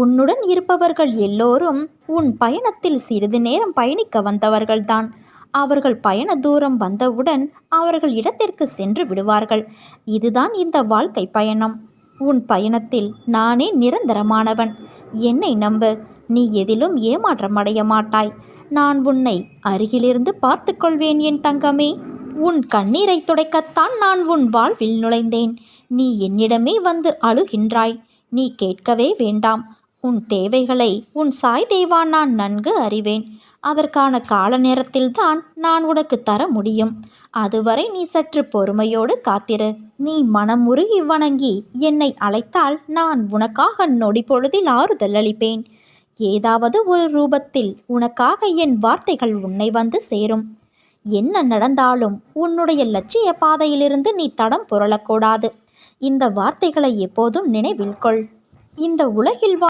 உன்னுடன் இருப்பவர்கள் எல்லோரும் உன் பயணத்தில் சிறிது நேரம் பயணிக்க வந்தவர்கள்தான். அவர்கள் பயண தூரம் வந்தவுடன் அவர்கள் இடத்திற்கு சென்று விடுவார்கள். இதுதான் இந்த வாழ்க்கை பயணம். உன் பயணத்தில் நானே நிரந்தரமானவன். என்னை நம்பு, நீ எதிலும் ஏமாற்றமடைய மாட்டாய். நான் உன்னை அருகிலிருந்து பார்த்து கொள்வேன் என் தங்கமே. உன் கண்ணீரை துடைக்கத்தான் நான் உன் வாழ்வில் நுழைந்தேன். நீ என்னிடமே வந்து அழுகின்றாய். நீ கேட்கவே வேண்டாம். உன் தேவைகளை உன் சாய் தேவா நான் நன்கு அறிவேன். அதற்கான கால நேரத்தில்தான் நான் உனக்கு தர முடியும். அதுவரை நீ சற்று பொறுமையோடு காத்திரு. நீ மனமுருகி வணங்கி என்னை அழைத்தால் நான் உனக்காக நொடி பொழுதில் ஆறுதல் அளிப்பேன். ஏதாவது ஒரு ரூபத்தில் உனக்காக என் வார்த்தைகள் உன்னை வந்து சேரும். என்ன நடந்தாலும் உன்னுடைய லட்சிய பாதையிலிருந்து நீ தடம் புரளக்கூடாது. இந்த வார்த்தைகளை எப்போதும் நினைவில் கொள். இந்த உலகில்